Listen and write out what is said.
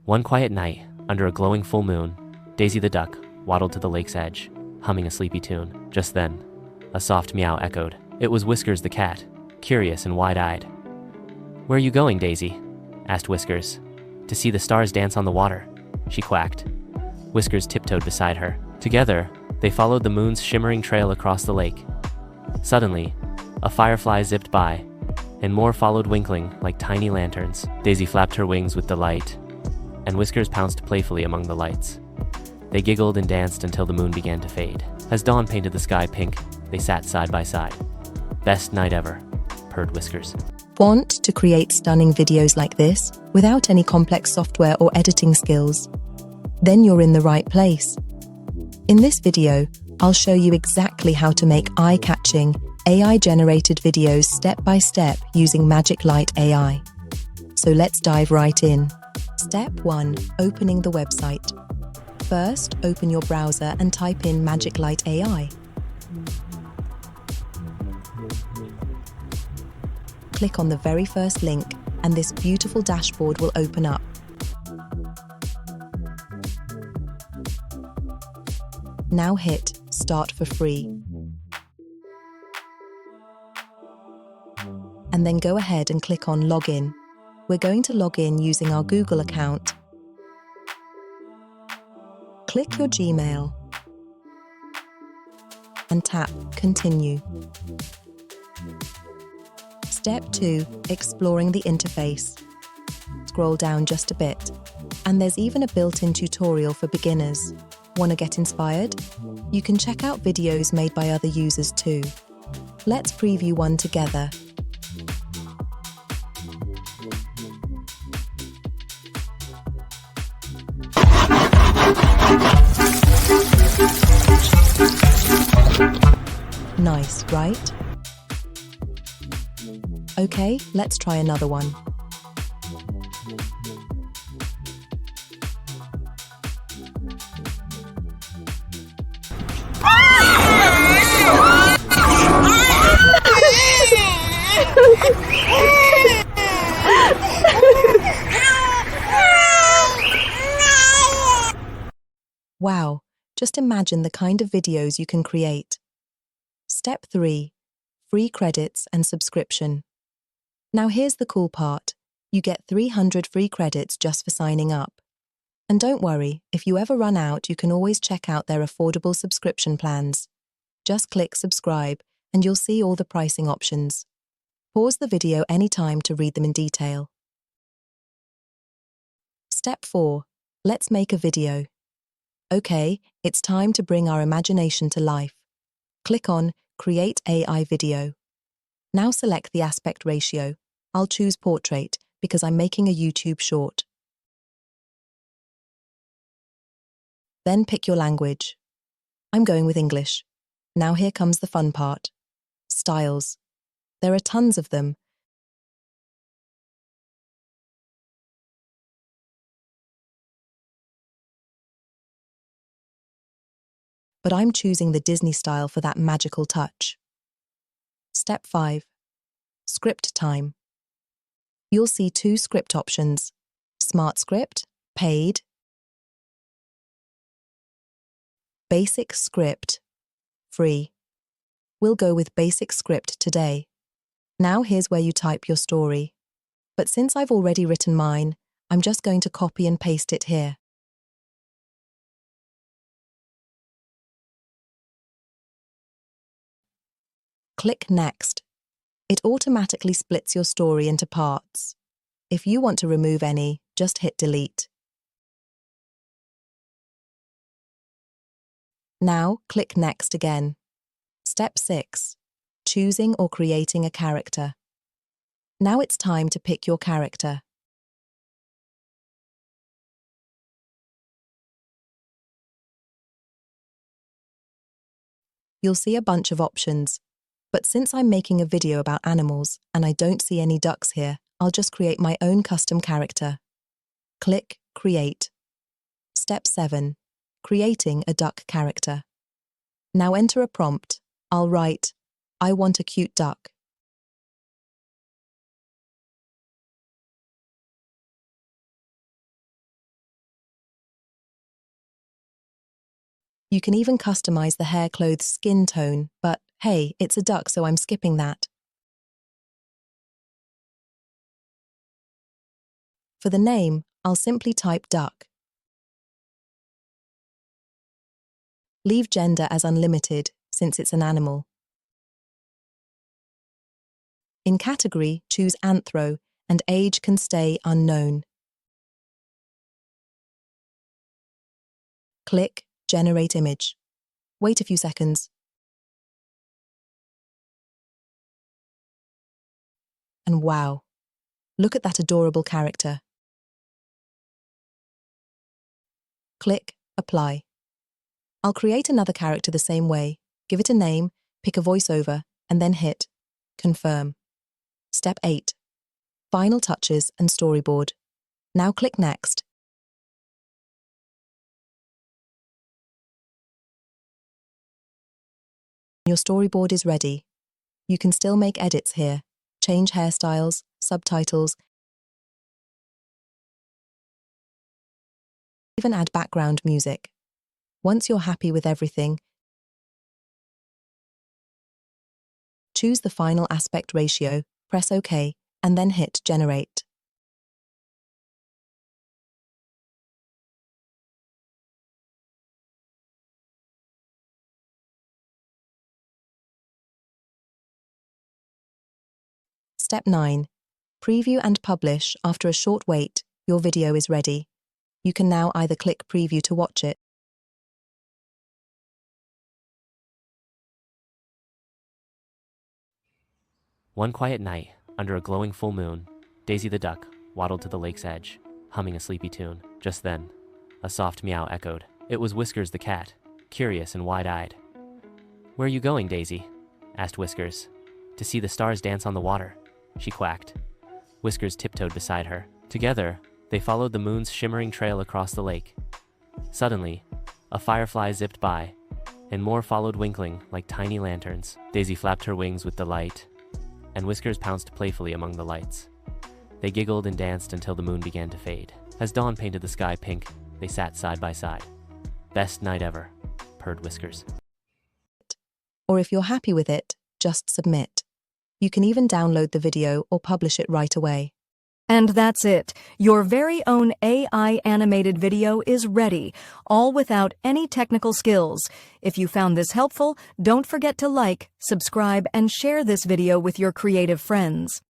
One quiet night, under a glowing full moon, Daisy the duck waddled to the lake's edge, humming a sleepy tune. Just then, a soft meow echoed. It was Whiskers the cat, curious and wide-eyed. "Where are you going, Daisy?" asked Whiskers. "To see the stars dance on the water," she quacked. Whiskers tiptoed beside her. Together, they followed the moon's shimmering trail across the lake. Suddenly, a firefly zipped by, and more followed winkling like tiny lanterns. Daisy flapped her wings with delight, and Whiskers pounced playfully among the lights. They giggled and danced until the moon began to fade. As dawn painted the sky pink, they sat side by side. "Best night ever," purred Whiskers. Want to create stunning videos like this without any complex software or editing skills? Then you're in the right place. In this video, I'll show you exactly how to make eye-catching, AI-generated videos step by step using Magic Light AI. So let's dive right in. Step 1. Opening the website. First, open your browser and type in Magic Light AI. Click on the very first link, and this beautiful dashboard will open up. Now hit Start for free. And then go ahead and click on Login. We're going to log in using our Google account. Click your Gmail and tap Continue. Step 2. Exploring the interface. Scroll down just a bit, and there's even a built-in tutorial for beginners. Want to get inspired? You can check out videos made by other users too. Let's preview one together. Nice, right? Okay, let's try another one. Wow, just imagine the kind of videos you can create. Step 3. Free credits and subscription. Now here's the cool part. You get 300 free credits just for signing up. And don't worry, if you ever run out, you can always check out their affordable subscription plans. Just click subscribe and you'll see all the pricing options. Pause the video anytime to read them in detail. Step 4. Let's make a video. Okay, it's time to bring our imagination to life. Click on Create AI Video. Now select the aspect ratio. I'll choose Portrait because I'm making a YouTube short. Then pick your language. I'm going with English. Now here comes the fun part. Styles. There are tons of them. But I'm choosing the Disney style for that magical touch. Step 5. Script time. You'll see 2 script options: Smart Script, Paid, Basic Script, Free. We'll go with Basic Script today. Now here's where you type your story. But since I've already written mine, I'm just going to copy and paste it here. Click Next. It automatically splits your story into parts. If you want to remove any, just hit Delete. Now click Next again. Step 6. Choosing or creating a character. Now it's time to pick your character. You'll see a bunch of options. But since I'm making a video about animals and I don't see any ducks here, I'll just create my own custom character. Click Create. Step 7. Creating a duck character. Now enter a prompt. I'll write, "I want a cute duck." You can even customize the hair cloth's skin tone, but hey, it's a duck, so I'm skipping that. For the name, I'll simply type duck. Leave gender as unlimited, since it's an animal. In category, choose anthro, and age can stay unknown. Click Generate Image. Wait a few seconds. And wow, look at that adorable character. Click Apply. I'll create another character the same way, give it a name, pick a voiceover, and then hit Confirm. Step 8. Final touches and storyboard. Now click Next. Your storyboard is ready. You can still make edits here, change hairstyles, subtitles, even add background music. Once you're happy with everything, choose the final aspect ratio, press OK, and then hit Generate. Step 9. Preview and publish. After a short wait, your video is ready. You can now either click Preview to watch it, One quiet night, under a glowing full moon, Daisy the duck waddled to the lake's edge, humming a sleepy tune. Just then, a soft meow echoed. It was Whiskers the cat, curious and wide-eyed. "Where are you going, Daisy?" asked Whiskers. "To see the stars dance on the water," she quacked. Whiskers tiptoed beside her. Together, they followed the moon's shimmering trail across the lake. Suddenly, a firefly zipped by, and more followed, winkling like tiny lanterns. Daisy flapped her wings with delight, and Whiskers pounced playfully among the lights. They giggled and danced until the moon began to fade. As dawn painted the sky pink, they sat side by side. "Best night ever," purred Whiskers. or if you're happy with it, just submit. You can even download the video or publish it right away. And that's it. Your very own AI animated video is ready, all without any technical skills. If you found this helpful, don't forget to like, subscribe, and share this video with your creative friends.